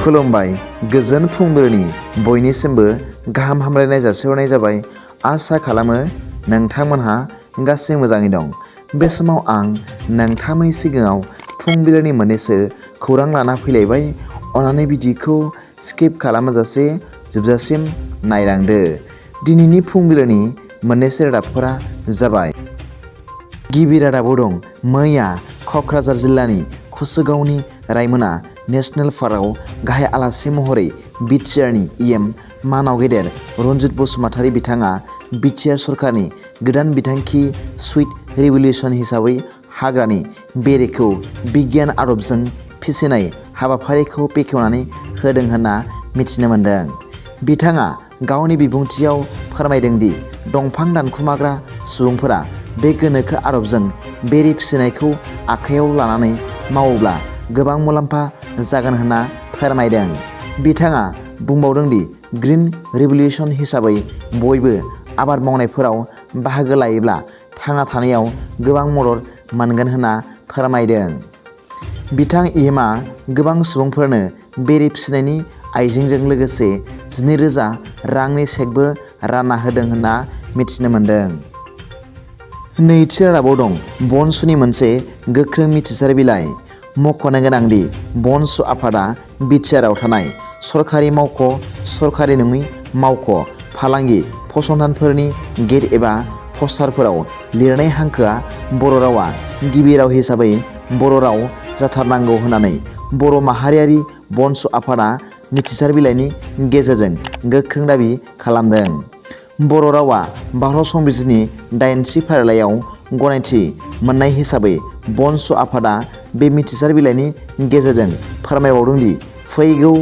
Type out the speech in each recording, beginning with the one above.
खुलुमबाय गोजोन फुंबिलिनि बयनिसिमबो गाहाम हामलायनाय जासिहरनाय जाबाय। आसा खालामो नोंथांमोनहा गासै मोजाङै दं। बे समाव आं नोंथांमोननि सिगाङाव फुंबिलिनि मोननैसो खौरां लाना फैलायबाय। अन्नानै भिडिअखौ स्किप खालामाजासे जोबजासिम नायलांदो। दिनैनि फुंबिलिनि मोननैसो रादाबफोरा जाबाय। गिबि रादाबाव दं मैया क'क्राझार जिल्लानि कसुगावनि रायमना नेशनेल पार्कआव गाहाय आलासि महरै बिटिआरनि इएम मानाव गेदेर रनजित बसुमतारी बिथाङा बिटिआर सरकारनि गोदान बिथांखि सुइट रिभलिउसन हिसाबै हाग्रानि बेरेखौ बिगियान आदबजों फिसिनाय हाबाफारिखौ बेखेवनानै होदों होनना मिथिनो मोन्दों। बिथाङा गावनि बिबुंथियाव फोरमायदों दि दंफां दानखुमाग्रा सुबुंफोरा बे गोनोखो आदबजों बेरे फिसिनायखौ आखायाव लानानै मावोब्ला गोबां मुलाम्फा जागोन होनना फोरमायदों। बिथाङा बुंबावदों दि ग्रीन रिभलिउसन हिसाबै बयबो आबाद मावनायफोराव बाहागो लायोब्ला थांना थानायाव गोबां मदद मोनगोन होनना फोरमायदों। बिथां इएमआ गोबां सुबुंफोरनो बेरे फिसिनायनि आइजेंजों लोगोसे 12,000 रांनि चेकबो रानना होदों होनना मिथिनो मोन्दों। नैथि रादाबाव दं बनसुनि मोनसे गोख्रों मिथिसार बिलाइ। मख'नो गोनांदि बनसु आफादा बिटिआरआव थानाय सरखारि मावख', सरखारि नङि मावख', फालांगि फसंथानफोरनि गेट एबा पस्टारफोराव लिरनाय हांखोआ बर' रावा गिबि राव हिसाबै बर' राव जाथारनांगौ होननानै बर' माहारियारि बनसु आफादा मिथिसार बिलाइनि गेजेरजों गोख्रों दाबि खालामदों। बर' रावा भारत संबिजिरनि 8थि फारिलाइयाव गनायथि मोननाय हिसाबै बनसु आफादा बे मिथिसार बिलाइनि गेजेरजों फोरमायबावदों दि फैगौ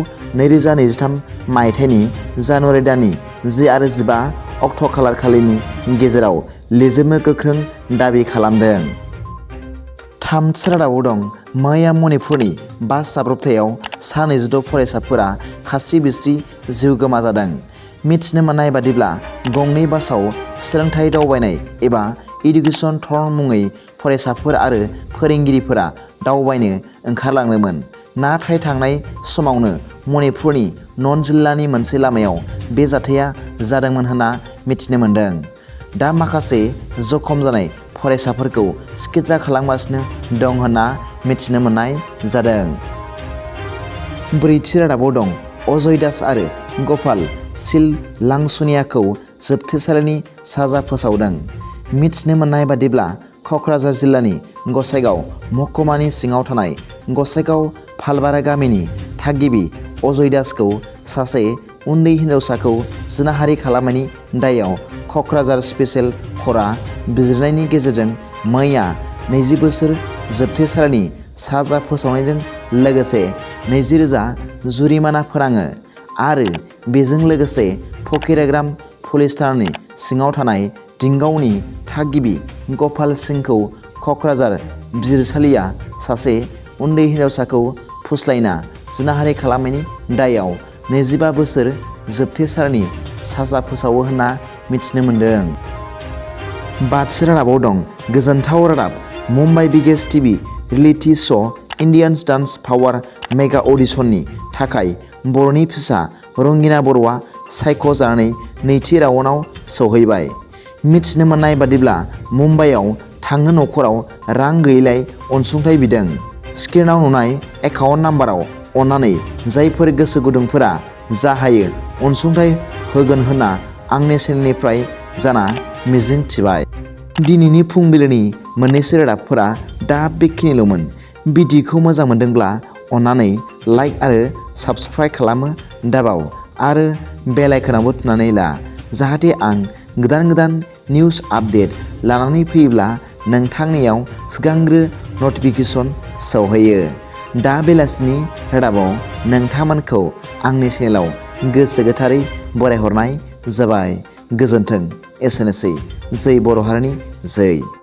2023 मायथाइनि जानुवारि दाननि 10 आरो 15 अक्ट' खालारखालिनि गेजेराव लिरजोबनो गोख्रों दाबि खालामदों। थामथि रादाबाव दं मैया मणिपुरनि बास जाब्रबथायाव सा 22 फरायसाफोरा खास्रि बिस्रि जिउ गोमाजादों। मिथिनो मोननाय बादिब्ला गंनै बासआव सोलोंथाइ दावबायनाय एबा इडुकेसन टुर मुङै फरायसाफोर आरो फोरोंगिरिफोरा दावबायनो ओंखारलांदोंमोन। नाथाय थांनाय समावनो मणिपुरनि नन जिल्लानि मोनसे लामायाव बे जाथाया जादोंमोन होनना मिथिनो मोन्दों। दा माखासे जखम जानाय फरायसाफोरखौ सिकित्सा खालामगासिनो दं होनना मिथिनो मोननाय जादों। ब्रैथि रादाबाव दं अजय दास आरो गपाल सिल लांसुनियाखौ जोबथेसालिनि साजा फोसावदों। मिथिनो मोननाय बादिब्ला क'क्राझार जिल्लानि गसाइगाव महकुमानि सिङाव थानाय गसाइगाव फालबारा गामिनि थागिबि अजय दासखौ सासे उन्दै हिनजावसाखौ जिनाहारि खालामनायनि दायआव क'क्राझार स्पेसियेल कर्टआ बिजिरनायनि गेजेरजों मैया 20 बोसोर जोबथेसालिनि साजा फोसावनायजों लोगोसे 20,000 जुरिमाना फोनाङो आरो बेजों लोगोसे फकिराग्राम पुलिस थानानि सिङाव थानाय दिंगावनि थागिबि गपाल सिंखौ क'क्राझार बिजिरसालिया सासे उन्दै हिनजावसाखौ फुस्लायना जिनाहारि खालामनायनि दायआव 25 बोसोर जोबथेसालिनि साजा फोसावो होनना मिथिनो मोन्दों। बाथि रादाबाव दं गोजोनथाव रादाब मुम्बाइ बिगेस्ट टिभि रियेलिटि श' इन्डियान्स डान्स पावार मेगा अडिशननि थाखाय बर'नि फिसा रंगिना बर'आ सायख' जानानै नैथि राउन्डआव सौहैबाय। मिथिनो मोननाय बादिब्ला मुम्बाइआव थांनो नखराव रां गैयैलाय अनसुंथाइ बिदों। स्क्रिनाव नुनाय एकाउन्ट नाम्बाराव अन्नानै जायफोर गोसो गुदुंफोरा जा हायो अनसुंथाइ होगोन होनना आंनि चेनेलनिफ्राय जाना मिजिं थिबाय। दिनैनि फुंबिलिनि मोननैसो रादाबफोरा दा बेखिनिल'मोन। भिडिअखौ मोजां मोनदोंब्ला अन्नानै लाइक आरो साबस्क्राइब खालामो दाबाव आरो बेल आइकनावबो थुनानै ला जाहाथे आं गोदान गोदान निउस आपडेट लानानै फैयोब्ला नोंथांनियाव सिगांग्रो नटिफिकेसन सौहैयो। दा बेलासिनि रादाबाव नोंथांमोनखौ आंनि चेनेलाव गोसो गोथारै बरायहरनाय जाबाय। गोजोन्थों। एसेनोसै। जै बर' हारिनि जै।